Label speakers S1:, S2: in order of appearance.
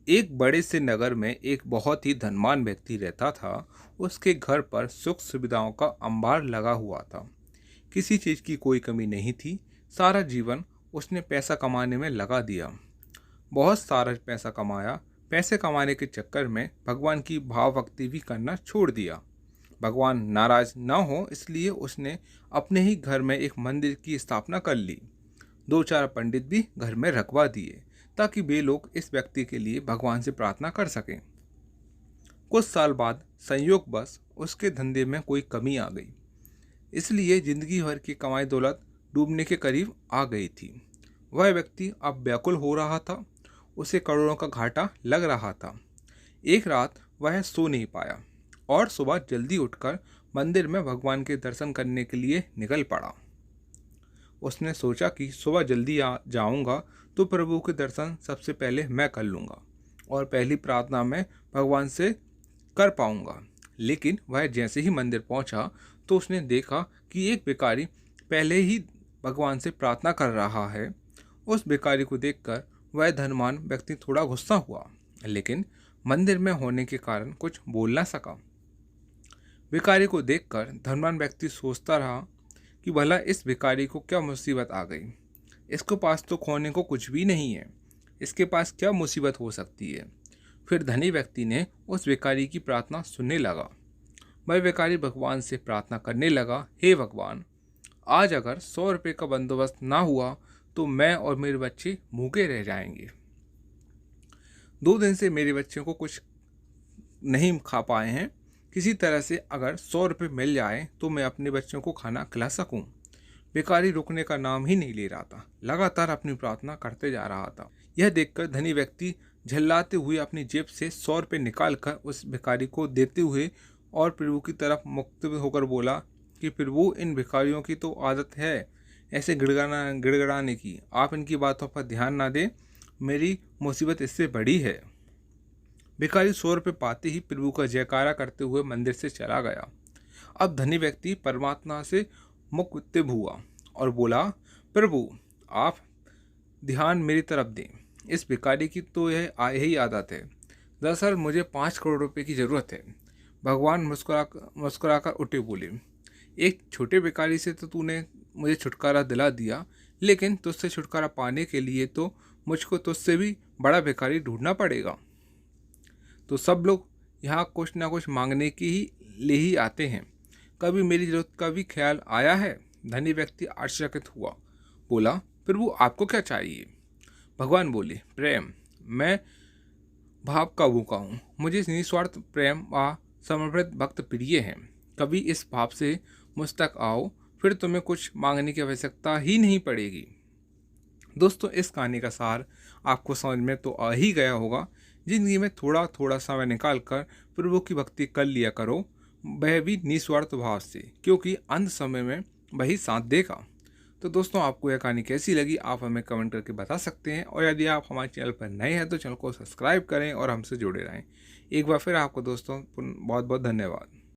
S1: एक बड़े से नगर में एक बहुत ही धनवान व्यक्ति रहता था। उसके घर पर सुख सुविधाओं का अंबार लगा हुआ था। किसी चीज़ की कोई कमी नहीं थी। सारा जीवन उसने पैसा कमाने में लगा दिया। बहुत सारा पैसा कमाया। पैसे कमाने के चक्कर में भगवान की भाव भक्ति भी करना छोड़ दिया। भगवान नाराज ना हो इसलिए उसने अपने ही घर में एक मंदिर की स्थापना कर ली। दो चार पंडित भी घर में रखवा दिए ताकि वे लोग इस व्यक्ति के लिए भगवान से प्रार्थना कर सकें। कुछ साल बाद संयोगवश उसके धंधे में कोई कमी आ गई, इसलिए जिंदगी भर की कमाई दौलत डूबने के करीब आ गई थी। वह व्यक्ति अब व्याकुल हो रहा था। उसे करोड़ों का घाटा लग रहा था। एक रात वह सो नहीं पाया और सुबह जल्दी उठकर मंदिर में भगवान के दर्शन करने के लिए निकल पड़ा। उसने सोचा कि सुबह जल्दी आ जाऊंगा तो प्रभु के दर्शन सबसे पहले मैं कर लूँगा और पहली प्रार्थना में भगवान से कर पाऊंगा। लेकिन वह जैसे ही मंदिर पहुंचा तो उसने देखा कि एक भिखारी पहले ही भगवान से प्रार्थना कर रहा है। उस भिखारी को देखकर वह धनवान व्यक्ति थोड़ा गुस्सा हुआ, लेकिन मंदिर में होने के कारण कुछ बोल ना सका। भिखारी को देखकर धनवान व्यक्ति सोचता रहा कि भला इस भिखारी को क्या मुसीबत आ गई। इसके पास तो खोने को कुछ भी नहीं है। इसके पास क्या मुसीबत हो सकती है। फिर धनी व्यक्ति ने उस भिखारी की प्रार्थना सुनने लगा। वह भिखारी भगवान से प्रार्थना करने लगा, हे भगवान, आज अगर 100 रुपये का बंदोबस्त ना हुआ तो मैं और मेरे बच्चे भूखे रह जाएंगे। 2 दिन से मेरे बच्चों को कुछ नहीं खा पाए हैं। किसी तरह से अगर 100 रुपये मिल जाए तो मैं अपने बच्चों को खाना खिला सकूं। भिखारी रुकने का नाम ही नहीं ले रहा था, लगातार अपनी प्रार्थना करते जा रहा था। यह देखकर धनी व्यक्ति झल्लाते हुए अपनी जेब से 100 रुपये निकाल कर उस भिखारी को देते हुए और प्रभु की तरफ मुक्त होकर बोला कि प्रभु, इन भिखारियों की तो आदत है ऐसे गिड़गिड़ाने की। आप इनकी बातों पर ध्यान ना दें, मेरी मुसीबत इससे बड़ी है। भिखारी 100 रुपये पाते ही प्रभु का जयकारा करते हुए मंदिर से चला गया। अब धनी व्यक्ति परमात्मा से मुक्त हुआ और बोला, प्रभु, आप ध्यान मेरी तरफ दें। इस भिखारी की तो यही आदत है। दरअसल मुझे 5 करोड़ रुपए की ज़रूरत है। भगवान मुस्कुराकर उठे बोले, एक छोटे भिखारी से तो तूने मुझे छुटकारा दिला दिया, लेकिन तुझसे छुटकारा पाने के लिए तो मुझको तुझसे भी बड़ा भिखारी ढूंढना पड़ेगा। तो सब लोग यहाँ कुछ ना कुछ मांगने की ही ले ही आते हैं। कभी मेरी जरूरत का भी ख्याल आया है? धनी व्यक्ति आश्चर्यचकित हुआ, बोला, प्रभु, आपको क्या चाहिए? भगवान बोले, प्रेम। मैं भाव का भूखा हूँ। मुझे निस्वार्थ प्रेम व समर्पित भक्त प्रिय हैं। कभी इस भाव से मुझ तक आओ, फिर तुम्हें कुछ मांगने की आवश्यकता ही नहीं पड़ेगी। दोस्तों, इस कहानी का सार आपको समझ में तो आ ही गया होगा। जिंदगी में थोड़ा थोड़ा समय निकाल कर प्रभु की भक्ति कर लिया करो, वह भी निस्वार्थ भाव से, क्योंकि अंत समय में वही साथ देगा। तो दोस्तों, आपको यह कहानी कैसी लगी आप हमें कमेंट करके बता सकते हैं। और यदि आप हमारे चैनल पर नए हैं तो चैनल को सब्सक्राइब करें और हमसे जुड़े रहें। एक बार फिर आपको दोस्तों बहुत बहुत धन्यवाद।